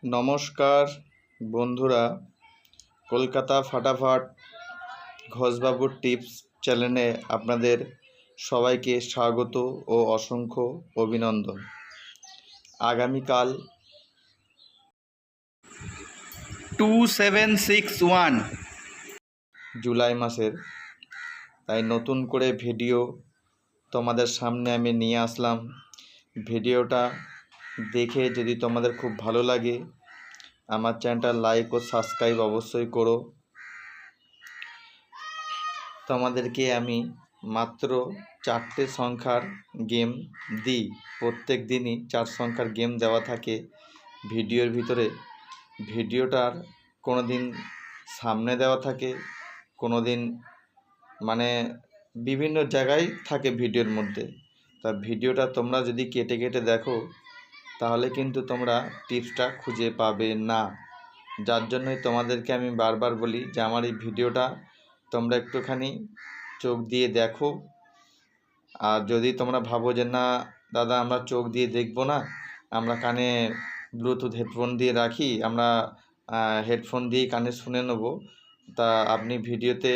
নমস্কার বন্ধুরা, কলকাতা ফাটাফাট ঘোষবাবুর টিপস চ্যানেলে আপনাদের সবাইকে স্বাগত ও অসংখ্য অভিনন্দন। আগামীকাল 2761 জুলাই মাসের, তাই নতুন করে ভিডিও তোমাদের সামনে আমি নিয়ে আসলাম। ভিডিওটা দেখে যদি তোমাদের খুব ভালো লাগে আমার চ্যানেলটা লাইক ও সাবস্ক্রাইব অবশ্যই করো। তোমাদেরকে আমি মাত্র 4টে সংখ্যার গেম দিই। প্রত্যেক দিনই 4 সংখ্যার গেম দেওয়া থাকে ভিডিওর ভিতরে। ভিডিওটার কোনো দিন সামনে দেওয়া থাকে, কোনো দিন বিভিন্ন জায়গায় থাকে ভিডিওর মধ্যে। তা ভিডিওটা তোমরা যদি কেটে কেটে দেখো তাহলে কিন্তু তোমরা টিপসটা খুঁজে পাবে না। যার জন্যই তোমাদেরকে আমি বারবার বলি যে আমার এই ভিডিওটা তোমরা একটুখানি চোখ দিয়ে দেখো। আর যদি তোমরা ভাবো যে না দাদা আমরা চোখ দিয়ে দেখবো না, আমরা কানে ব্লুটুথ হেডফোন দিয়ে রাখি, আমরা হেডফোন দিয়ে কানে শুনে নেব, তা আপনি ভিডিওতে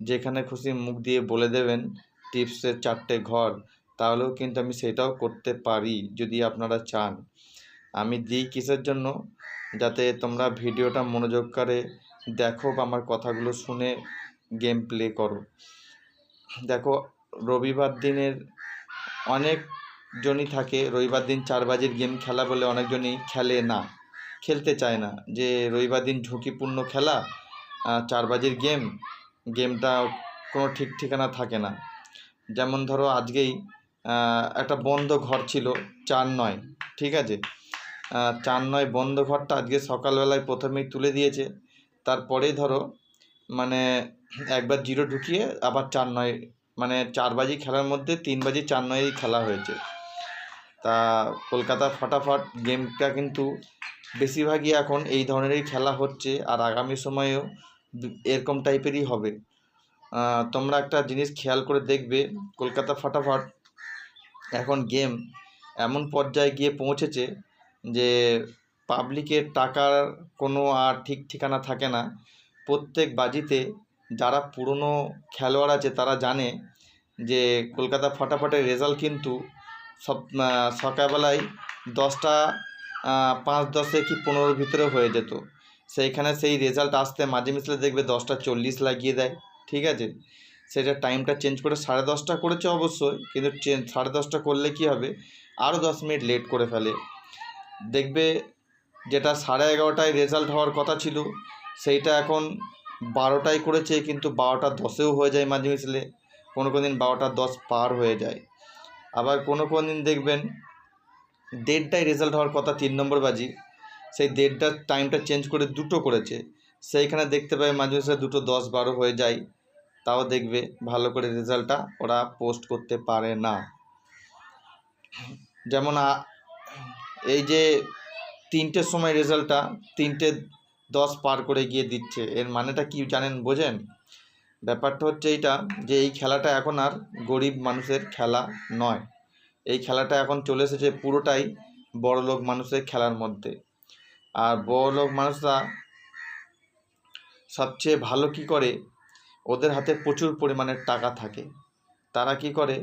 যেখানে খুশি মুখ দিয়ে বলে দেবেন টিপসের 4টে ঘর, তাহলেও কিন্তু আমি সেটাও করতে পারি যদি আপনারা চান। আমি দিই কিসের জন্য, যাতে তোমরা ভিডিওটা মনোযোগ করে দেখো বা আমার কথাগুলো শুনে গেম প্লে করো। দেখো, রবিবার দিনের অনেকজনই থাকে, রবিবার দিন 4 বাজির গেম খেলা বলে অনেকজনই খেলে না, খেলতে চায় না, যে রবিবার দিন ঝুঁকিপূর্ণ খেলা, 4 বাজির গেমটা কোনো ঠিক ঠিকানা থাকে না। যেমন ধরো আজকেই একটা বন্ধ ঘর ছিল 4-9, ঠিক আছে, 4-9 বন্ধ ঘরটা আজকে সকালবেলায় প্রথমেই তুলে দিয়েছে। তারপরেই ধরো একবার 0 ঢুকিয়ে আবার 4-9, 4 বাজি খেলার মধ্যে 3 বাজি 4-9 খেলা হয়েছে। তা কলকাতা ফাটাফাট গেমটা কিন্তু বেশিরভাগই এখন এই ধরনেরই খেলা হচ্ছে, আর আগামী সময়েও এরকম টাইপেরই হবে। তোমরা একটা জিনিস খেয়াল করে দেখবে, কলকাতা ফাটাফাট এখন গেম এমন পর্যায়ে গিয়ে পৌঁছেছে যে পাবলিকের টাকার কোনো আর ঠিক ঠিকানা থাকে না। প্রত্যেক বাজিতে যারা পুরনো খেলোয়াড় আছে তারা জানে যে কলকাতা ফাটাফাটের রেজাল্ট কিন্তু সকালবেলায় 10টা 5-10 কি 15-র ভিতরে হয়ে যেত। সেইখানে সেই রেজাল্ট আসতে মাঝে মিশলে দেখবে 10টা 40 লাগিয়ে দেয়, ঠিক আছে। সেটা টাইমটা চেঞ্জ করে 10:30টা করেছে অবশ্যই, কিন্তু 10:30টা করলে কি হবে, আরও 10 মিনিট লেট করে ফেলে। দেখবে যেটা 11:30টায় রেজাল্ট হওয়ার কথা ছিল সেইটা এখন 12টায় করেছে, কিন্তু 12:10-এও হয়ে যায় মাঝে মিশলে, কোনো দিন 12:10 পার হয়ে যায়। আবার কোনো দিন দেখবেন 1:30টায় রেজাল্ট হওয়ার কথা 3 নম্বর বাজি, সেই 1:30টার টাইমটা চেঞ্জ করে 2টো করেছে, সেইখানে দেখতে পাই মাঝে মিশলে 2:10-12 হয়ে যায়। তাও দেখবে ভালো করে রেজাল্টটা ওরা পোস্ট করতে পারে না। যেমন এই যে 3টের সময় রেজাল্টটা 3:10 পার করে গিয়ে দিচ্ছে, এর মানেটা কি জানেন, বোঝেন? ব্যাপারটা হচ্ছে এইটা, যে এই খেলাটা এখন আর গরিব মানুষের খেলা নয়, এই খেলাটা এখন চলে এসেছে পুরোটাই বড়লোক মানুষের খেলার মধ্যে। আর বড়লোক মানুষরা সবচেয়ে ভালো কি করে, ওদের হাতে প্রচুর পরিমাণের টাকা থাকে। তারা কি করে,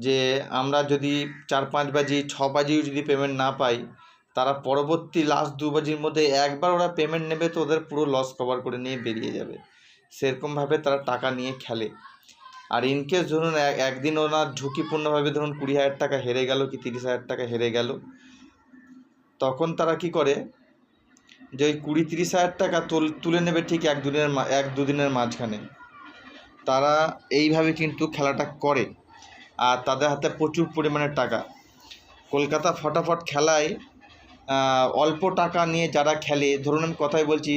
যে আমরা যদি 4-5 বাজি 6 বাজিও যদি পেমেন্ট না পাই, তারা পরবর্তী লাস্ট 2 বাজির মধ্যে একবার ওরা পেমেন্ট নেবে, তো ওদের পুরো লস কভার করে নিয়ে বেরিয়ে যাবে। সেরকমভাবে তারা টাকা নিয়ে খেলে। আর ইনকেস ধরুন একদিন ওনার ঝুঁকিপূর্ণভাবে ধরুন 20,000 টাকা হেরে গেল কি 30,000 টাকা হেরে গেল, তখন তারা কি করে, যে ওই 20-30,000 টাকা তুলে নেবে ঠিক 1-2 দিনের মাঝখানে। তারা এইভাবে কিন্তু খেলাটা করে, আর তাদের হাতে প্রচুর পরিমাণের টাকা। কলকাতা ফাটাফাট খেলায় অল্প টাকা নিয়ে যারা খেলে, ধরুন আমি কথাই বলছি,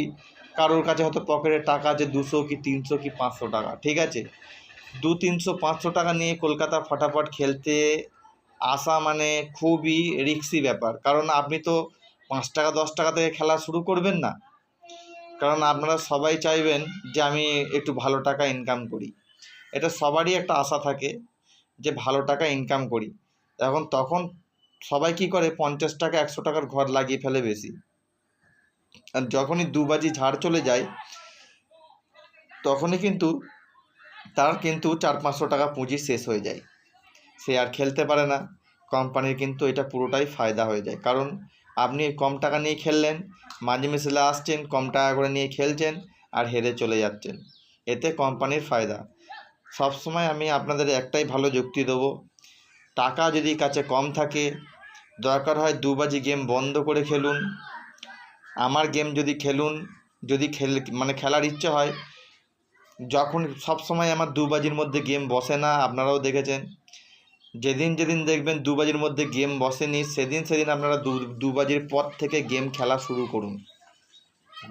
কারোর কাছে হয়তো পকেটে টাকা আছে 200 কি 300 কি 500 টাকা, ঠিক আছে, 200-300-500 টাকা নিয়ে কলকাতা ফাটাফাট খেলতে আসা খুবই রিস্কি ব্যাপার। কারণ আপনি তো 5 টাকা 10 টাকা থেকে খেলা শুরু করবেন না, কারণ আপনারা সবাই চাইবেন যে আমি একটু ভালো টাকা ইনকাম করি। এটা সবারই একটা আশা থাকে যে ভালো টাকা ইনকাম করি। তখন সবাই কি করে, 50 টাকা 100 টাকার ঘর লাগিয়ে ফেলে বেশি, আর যখনই 2 বাজি ঝাড় চলে যায় তখনই কিন্তু তার কিন্তু 400-500 টাকা পুঁজি শেষ হয়ে যায়, সে আর খেলতে পারে না। কোম্পানির কিন্তু এটা পুরোটাই ফায়দা হয়ে যায়, কারণ আপনি কম টাকা নিয়ে খেললেন, মাঝে মিশলে আসছেন, কম টাকা করে নিয়ে খেলছেন আর হেরে চলে যাচ্ছেন, এতে কোম্পানির ফায়দা। সবসময় আমি আপনাদের একটাই ভালো যুক্তি দেবো, টাকা যদি কাছে কম থাকে দরকার হয় 2 বাজি গেম বন্ধ করে খেলুন, আমার গেম যদি খেলুন, যদি খেলার ইচ্ছে হয়। যখন সব সময় আমার 2 বাজির মধ্যে গেম বসে না, আপনারাও দেখেছেন। যেদিন দেখবেন 2 বাজির মধ্যে গেম বসেনি, সেদিন আপনারা 2 বাজির পর থেকে গেম খেলা শুরু করুন,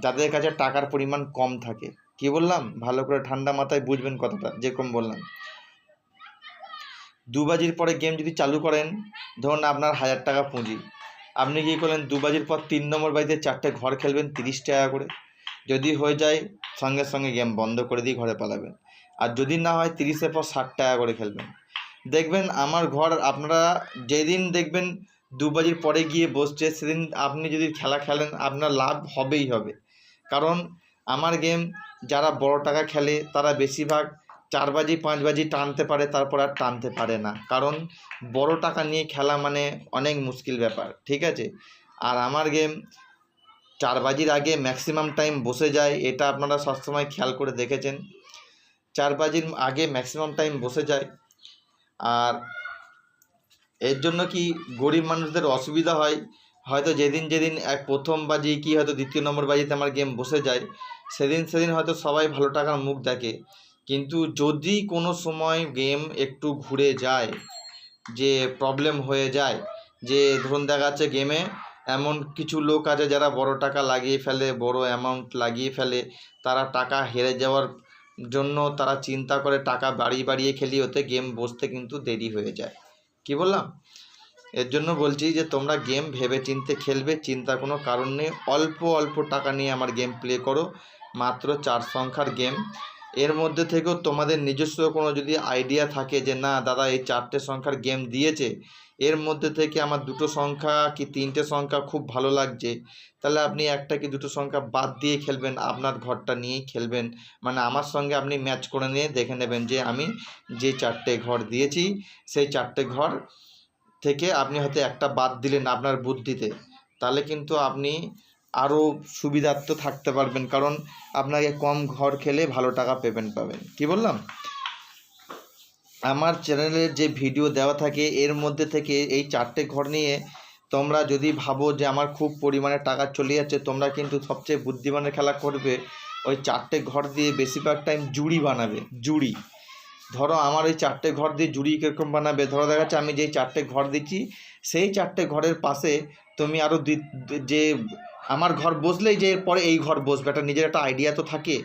যাদের কাছে টাকার পরিমাণ কম থাকে। কি বললাম ভালো করে ঠান্ডা মাথায় বুঝবেন কথাটা, যেরকম বললাম। 2 বাজির পরে গেম যদি চালু করেন, ধরুন আপনার 1000 টাকা পুঁজি, আপনি কী করলেন 2 বাজির পর 3 নম্বর বাজিতে 4টে ঘর খেলবেন 30 টাকা করে, যদি হয়ে যায় সঙ্গে সঙ্গে গেম বন্ধ করে দিয়ে ঘরে পালাবেন, আর যদি না হয় 30-এর পর 60 টাকা করে খেলবেন। দেখবেন আমার ঘর আপনারা যেদিন দেখবেন 2 বাজির পরে গিয়ে বসছে, সেদিন আপনি যদি খেলা খেলেন আপনার লাভ হবেই হবে, কারণ আমার গেম যারা বড় টাকা খেলে তারা বেশিরভাগ 4 বাজি 5 বাজি টানতে পারে, তারপর আর টানতে পারে না, কারণ বড় টাকা নিয়ে খেলা মানে অনেক মুশকিল ব্যাপার, ঠিক আছে। আর আমার গেম 4 বাজির আগে ম্যাক্সিমাম টাইম বসে যায়, এটা আপনারা সবসময় খেয়াল করে দেখেছেন, 4 বাজির আগে ম্যাক্সিমাম টাইম বসে যায়। আর এর জন্য কি গরিব মানুষদের অসুবিধা হয়, হয়তো যেদিন প্রথম বাজি কি হয়তো দ্বিতীয় নম্বর বাজিতে আমার গেম বসে যায়, সেদিন হয়তো সবাই ভালো টাকার মুখ দেখে, কিন্তু যদি কোনো সময় গেম একটু ঘুরে যায়, যে প্রবলেম হয়ে যায়, যে ধরুন দেখা যাচ্ছে গেমে এমন কিছু লোক আছে যারা বড় টাকা লাগিয়ে ফেলে, বড় অ্যামাউন্ট লাগিয়ে ফেলে, তারা টাকা হেরে যাওয়ার জন্য তারা চিন্তা করে টাকা বাড়িয়ে খেলি, ওতে গেম বসতে কিন্তু দেরি হয়ে যায়। কি বললাম? এর জন্য বলছি যে তোমরা গেম ভেবে চিনতে খেলবে, চিন্তার কোনো কারণ নেই। অল্প টাকা নিয়ে আমার গেম প্লে করো, মাত্র 4 সংখ্যার গেম। এর মধ্যে থেকেও তোমাদের নিজস্ব কোনো যদি আইডিয়া থাকে যে না দাদা এই 4টে সংখ্যার গেম দিয়েছে, এর মধ্যে থেকে আমার 2টো সংখ্যা কি 3টে সংখ্যা খুব ভালো লাগছে, তাহলে আপনি 1টা কি 2টো সংখ্যা বাদ দিয়ে খেলবেন, আপনার ঘরটা নিয়েই খেলবেন। মানে আমার সঙ্গে আপনি ম্যাচ করে নিয়ে দেখে নেবেন যে আমি যে 4টে ঘর দিয়েছি, সেই 4টে ঘর থেকে আপনি হয়তো একটা বাদ দিলেন আপনার বুদ্ধিতে, তাহলে কিন্তু আপনি আরও সুবিধার্থ থাকতে পারবেন, কারণ আপনাকে কম ঘর খেলে ভালো টাকা পাবেন। কি বললাম? আমার চ্যানেলের যে ভিডিও দেওয়া থাকে এর মধ্যে থেকে এই 4টে ঘর নিয়ে তোমরা যদি ভাবো যে আমার খুব পরিমাণে টাকা চলে যাচ্ছে, তোমরা কিন্তু সবচেয়ে বুদ্ধিমানের খেলা করবে, ওই 4টে ঘর দিয়ে বেশিরভাগ টাইম জুড়ি বানাবে। জুড়ি ধরো আমার ওই 4টে ঘর দিয়ে জুড়ি কীরকম বানাবে, ধরো দেখা যাচ্ছে আমি যেই 4টে ঘর দিচ্ছি সেই 4টে ঘরের পাশে তুমি আরও যে আমার ঘর বসলেই যে পরে এই ঘর বসবে, একটা নিজের একটা আইডিয়া তো থাকে,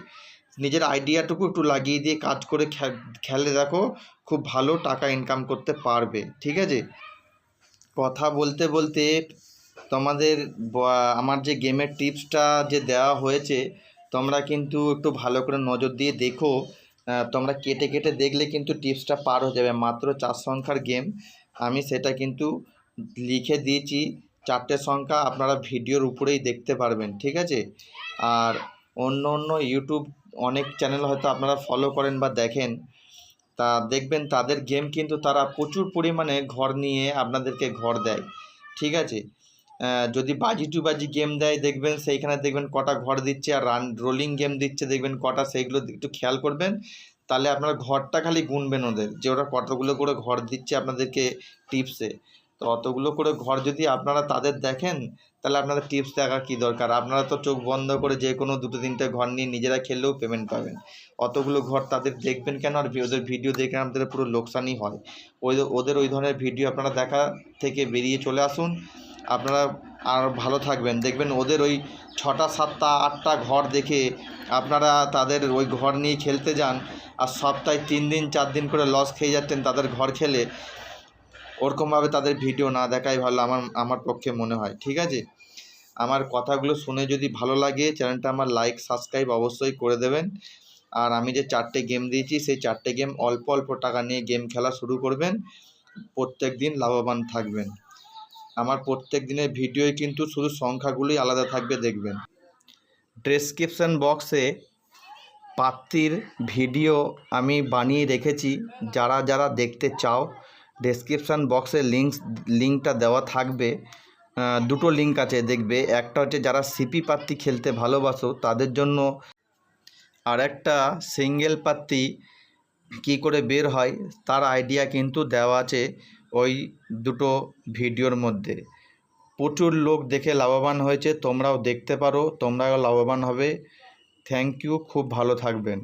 নিজের আইডিয়াটুকু একটু লাগিয়ে দিয়ে কাজ করে খেলে দেখো, খুব ভালো টাকা ইনকাম করতে পারবে। ঠিক আছে, কথা বলতে বলতে তোমাদের আমার যে গেমের টিপসটা যে দেওয়া হয়েছে, তোমরা কিন্তু একটু ভালো করে নজর দিয়ে দেখো, তোমরা কেটে দেখলে কিন্তু টিপসটা পার হয়ে যাবে। মাত্র 4 সংখ্যার গেম, আমি সেটা কিন্তু লিখে দিয়েছি, 4টে সংখ্যা আপনারা ভিডিওর উপরেই দেখতে পারবেন। ঠিক আছে, আর অন্য ইউটিউব অনেক চ্যানেল হয়তো আপনারা ফলো করেন বা দেখেন, তা দেখবেন তাদের গেম কিন্তু তারা প্রচুর পরিমাণে ঘর নিয়ে আপনাদেরকে ঘর দেয়। ঠিক আছে, যদি বাজি টু বাজি গেম দেয় দেখবেন সেইখানে দেখবেন কটা ঘর দিচ্ছে, আর রোলিং গেম দিচ্ছে দেখবেন কটা, সেইগুলো একটু খেয়াল করবেন, তাহলে আপনার ঘরটা খালি গুনবেন ওদের, যে ওরা কতগুলো করে ঘর দিচ্ছে আপনাদেরকে টিপসে। তো অতগুলো করে ঘর যদি আপনারা তাদের দেখেন, তাহলে আপনাদের টিপস দেখার কী দরকার, আপনারা তো চোখ বন্ধ করে যে কোনো 2-3টে ঘর নিয়ে নিজেরা খেললেও পেমেন্ট পাবেন। অতগুলো ঘর তাদের দেখবেন কেন, আর ওদের ভিডিও দেখে আপনাদের পুরো লোকসানই হয়। ওদের ওই ধরনের ভিডিও আপনারা দেখা থেকে বেরিয়ে চলে আসুন, আপনারা আর ভালো থাকবেন। দেখবেন ওদের ওই 6টা 7টা 8টা ঘর দেখে আপনারা তাদের ওই ঘর নিয়ে খেলতে যান, আর সপ্তাহে 3 দিন 4 দিন করে লস খেয়ে যাচ্ছেন তাদের ঘর খেলে। ওরকমভাবে তাদের ভিডিও না দেখাই ভালো আমার পক্ষে মনে হয়। ঠিক আছে, আমার কথাগুলো শুনে যদি ভালো লাগে চ্যানেলটা আমার লাইক সাবস্ক্রাইব অবশ্যই করে দেবেন। আর আমি যে 4টে গেম দিয়েছি সেই 4টে গেম অল্প টাকা নিয়ে গেম খেলা শুরু করবেন, প্রত্যেক দিন লাভবান থাকবেন। আমার প্রত্যেক দিনের ভিডিওই কিন্তু শুধু সংখ্যাগুলোই আলাদা থাকবে, দেখবেন। ডেসক্রিপশন বক্সে পাত্রীর ভিডিও আমি বানিয়ে রেখেছি, যারা যারা দেখতে চাও ডেসক্রিপশান বক্সে লিঙ্কটা দেওয়া থাকবে। দুটো লিঙ্ক আছে দেখবে, একটা হচ্ছে যারা সিপি পাত্তি খেলতে ভালোবাসো তাদের জন্য, আর একটা সিঙ্গেল পাত্তি কী করে বের হয় তার আইডিয়া কিন্তু দেওয়া আছে ওই দুটো ভিডিওর মধ্যে। প্রচুর লোক দেখে লাভবান হয়েছে, তোমরাও দেখতে পারো, তোমরাও লাভবান হবে। থ্যাংক ইউ, খুব ভালো থাকবেন।